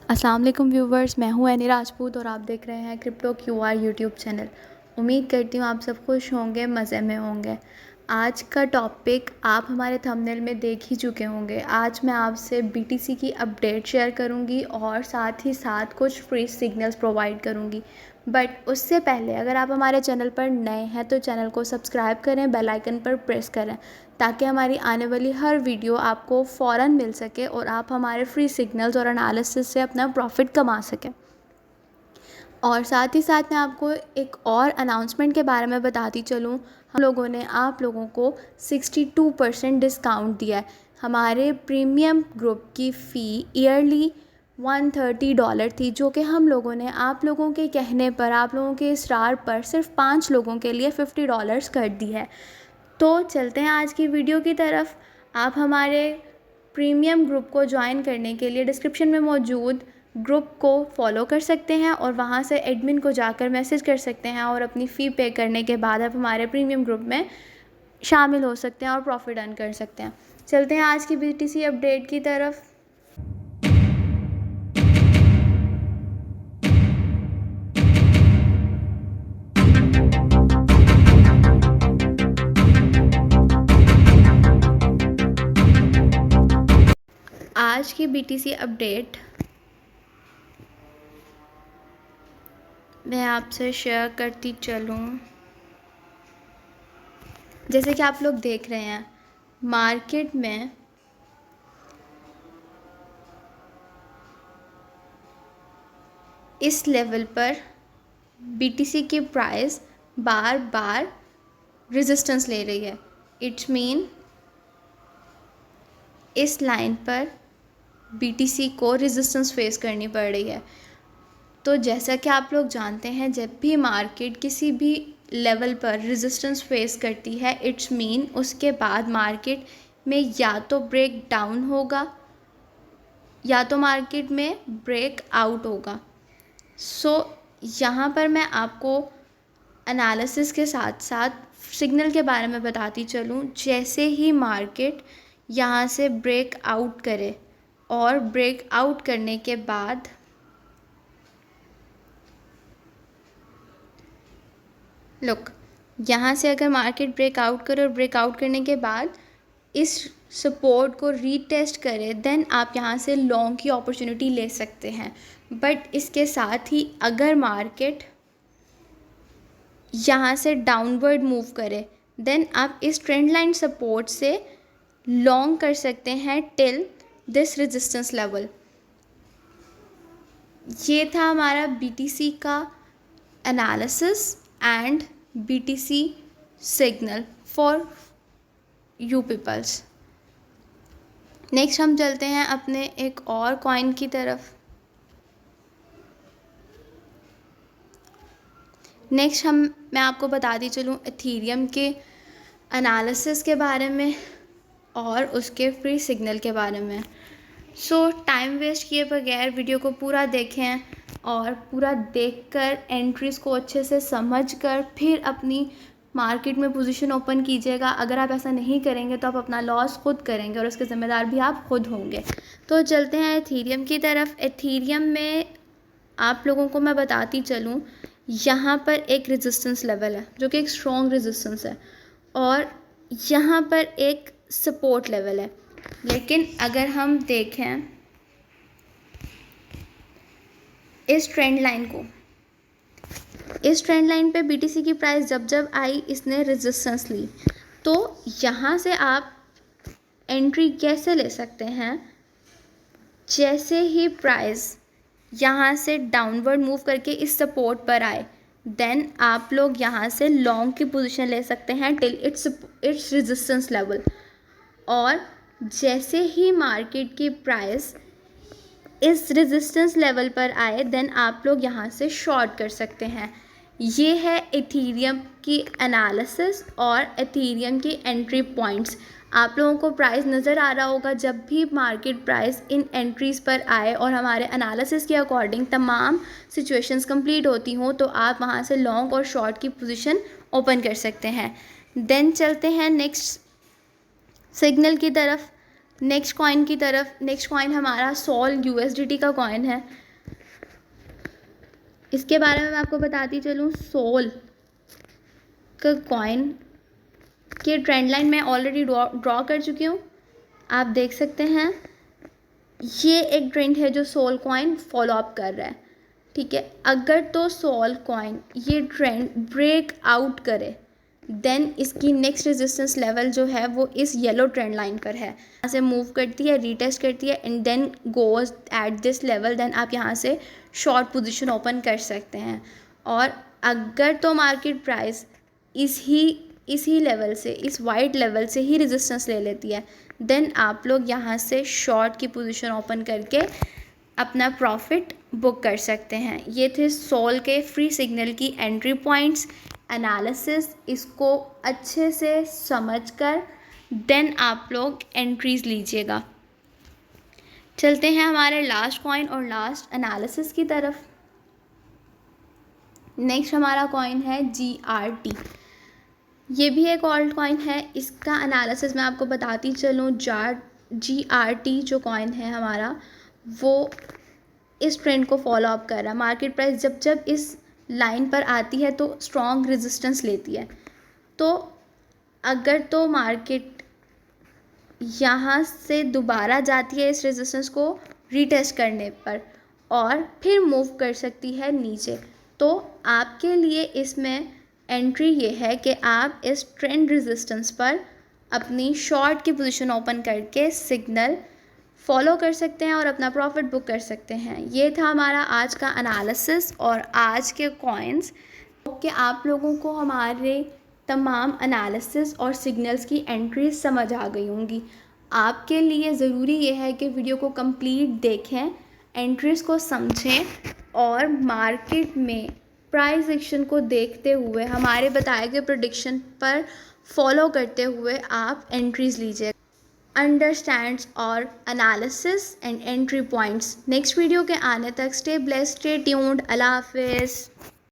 अस्सलाम वालेकुम व्यूवर्स, मैं हूं एनी राजपूत और आप देख रहे हैं क्रिप्टो क्यूआर यूट्यूब चैनल। उम्मीद करती हूं आप सब खुश होंगे, मज़े में होंगे। आज का टॉपिक आप हमारे थंबनेल में देख ही चुके होंगे। आज मैं आपसे बीटीसी की अपडेट शेयर करूंगी और साथ ही साथ कुछ फ्री सिग्नल्स प्रोवाइड करूंगी। बट उससे पहले अगर आप हमारे चैनल पर नए हैं तो चैनल को सब्सक्राइब करें, बेल आइकन पर प्रेस करें ताकि हमारी आने वाली हर वीडियो आपको फ़ौरन मिल सके और आप हमारे फ्री सिग्नल्स और एनालिसिस से अपना प्रॉफिट कमा सकें। और साथ ही साथ मैं आपको एक और अनाउंसमेंट के बारे में बताती चलूँ। हम लोगों ने आप लोगों को 62% डिस्काउंट दिया है। हमारे प्रीमियम ग्रुप की फ़ी ईयरली $130 थी, जो कि हम लोगों ने आप लोगों के कहने पर, आप लोगों के इसरार पर सिर्फ 5 लोगों के लिए $50 कर दी है। तो चलते हैं आज की वीडियो की तरफ। आप हमारे प्रीमियम ग्रुप को ज्वाइन करने के लिए डिस्क्रिप्शन में मौजूद ग्रुप को फॉलो कर सकते हैं और वहां से एडमिन को जाकर मैसेज कर सकते हैं और अपनी फ़ी पे करने के बाद आप हमारे प्रीमियम ग्रुप में शामिल हो सकते हैं और प्रॉफिट अर्न कर सकते हैं। चलते हैं आज की बीटीसी अपडेट की तरफ। आज की बीटीसी अपडेट मैं आपसे शेयर करती चलूँ। जैसे कि आप लोग देख रहे हैं, मार्केट में इस लेवल पर बीटीसी की प्राइस बार बार रेजिस्टेंस ले रही है। इट्स मीन इस लाइन पर बीटीसी को रेजिस्टेंस फेस करनी पड़ रही है। तो जैसा कि आप लोग जानते हैं, जब भी मार्केट किसी भी लेवल पर रेजिस्टेंस फेस करती है, इट्स मीन उसके बाद मार्केट में या तो ब्रेक डाउन होगा या तो मार्केट में ब्रेक आउट होगा। यहाँ पर मैं आपको एनालिसिस के साथ साथ सिग्नल के बारे में बताती चलूँ। जैसे ही मार्केट यहाँ से ब्रेक आउट करे और ब्रेक आउट करने के बाद यहाँ से अगर मार्केट ब्रेकआउट करे और ब्रेकआउट करने के बाद इस सपोर्ट को रीटेस्ट करे, देन आप यहाँ से लॉन्ग की अपॉर्चुनिटी ले सकते हैं। बट इसके साथ ही अगर मार्केट यहाँ से डाउनवर्ड मूव करे, देन आप इस ट्रेंड लाइन सपोर्ट से लॉन्ग कर सकते हैं टिल दिस रेजिस्टेंस लेवल। ये था हमारा बीटीसी का analysis and BTC signal for you peoples. Next हम चलते हैं अपने एक और कॉइन की तरफ। नेक्स्ट मैं आपको बताती चलूँ एथीरियम के एनालिसिस के बारे में और उसके फ्री सिग्नल के बारे में। टाइम वेस्ट किए बगैर वीडियो को पूरा देखें और पूरा देखकर एंट्रीज़ को अच्छे से समझकर फिर अपनी मार्केट में पोजीशन ओपन कीजिएगा। अगर आप ऐसा नहीं करेंगे तो आप अपना लॉस खुद करेंगे और उसके ज़िम्मेदार भी आप खुद होंगे। तो चलते हैं एथीरियम की तरफ। एथीरियम में आप लोगों को मैं बताती चलूँ, यहाँ पर एक रेजिस्टेंस लेवल है जो कि एक स्ट्रॉन्ग रेजिस्टेंस है और यहाँ पर एक सपोर्ट लेवल है। लेकिन अगर हम देखें इस ट्रेंड लाइन पे बीटीसी की प्राइस जब आई, इसने रेजिस्टेंस ली। तो यहाँ से आप एंट्री कैसे ले सकते हैं? जैसे ही प्राइस यहाँ से डाउनवर्ड मूव करके इस सपोर्ट पर आए, देन आप लोग यहाँ से लॉन्ग की पोजीशन ले सकते हैं टिल इट्स रेजिस्टेंस लेवल। और जैसे ही मार्केट की प्राइस इस रेजिस्टेंस लेवल पर आए, देन आप लोग यहाँ से शॉर्ट कर सकते हैं। ये है एथीरियम की एनालिसिस और एथीरियम की एंट्री पॉइंट्स। आप लोगों को प्राइस नज़र आ रहा होगा। जब भी मार्केट प्राइस इन एंट्रीज़ पर आए और हमारे एनालिसिस के अकॉर्डिंग तमाम सिचुएशंस कंप्लीट होती हों, तो आप वहाँ से लॉन्ग और शॉर्ट की पोजीशन ओपन कर सकते हैं। देन चलते हैं नेक्स्ट सिग्नल की तरफ। नेक्स्ट कॉइन की तरफ, नेक्स्ट कॉइन हमारा सोल यूएसडीटी का कॉइन है। इसके बारे में मैं आपको बताती चलूँ। सोल का कॉइन के ट्रेंड लाइन मैं ऑलरेडी ड्रॉ कर चुकी हूँ, आप देख सकते हैं। ये एक ट्रेंड है जो सोल कॉइन फॉलो अप कर रहा है, ठीक है। अगर तो सोल कॉइन ये ट्रेंड ब्रेक आउट करे देन इसकी नेक्स्ट रेजिस्टेंस लेवल जो है वो इस येलो ट्रेंड लाइन पर है। यहाँ से मूव करती है, रीटेस्ट करती है and then goes at this level, then आप यहाँ से शॉर्ट पोजीशन ओपन कर सकते हैं। और अगर तो मार्केट प्राइस इसी लेवल से, इस वाइट लेवल से ही रेजिस्टेंस ले लेती है, देन आप लोग यहाँ से शॉर्ट की पोजीशन ओपन करके अपना प्रॉफिट बुक कर सकते हैं। ये थे सोल के फ्री सिग्नल की एंट्री पॉइंट्स एनालिसिस। इसको अच्छे से समझकर देन आप लोग एंट्रीज लीजिएगा। चलते हैं हमारे लास्ट कॉइन और लास्ट एनालिसिस की तरफ। नेक्स्ट हमारा कॉइन है GRT। ये भी एक ऑल्ट कॉइन है। इसका एनालिसिस मैं आपको बताती चलूँ। GRT जो कॉइन है हमारा, वो इस ट्रेंड को फॉलो अप कर रहा है। मार्केट प्राइस जब जब इस लाइन पर आती है तो स्ट्रॉन्ग रेजिस्टेंस लेती है। तो अगर तो मार्केट यहाँ से दोबारा जाती है इस रेजिस्टेंस को रीटेस्ट करने पर और फिर मूव कर सकती है नीचे, तो आपके लिए इसमें एंट्री ये है कि आप इस ट्रेंड रेजिस्टेंस पर अपनी शॉर्ट की पोजीशन ओपन करके सिग्नल फॉलो कर सकते हैं और अपना प्रॉफिट बुक कर सकते हैं। ये था हमारा आज का एनालिसिस और आज के कॉइन्स। कि आप लोगों को हमारे तमाम एनालिसिस और सिग्नल्स की एंट्रीज समझ आ गई होंगी। आपके लिए ज़रूरी ये है कि वीडियो को कंप्लीट देखें, एंट्रीज को समझें और मार्केट में प्राइस एक्शन को देखते हुए हमारे बताए गए प्रेडिक्शन पर फॉलो करते हुए आप एंट्रीज लीजिए। अंडरस्टैंड्स और analysis and entry points. Next video के आने तक स्टे ब्लेस्ड, स्टे ट्यून्ड। अल्लाह हाफिज़।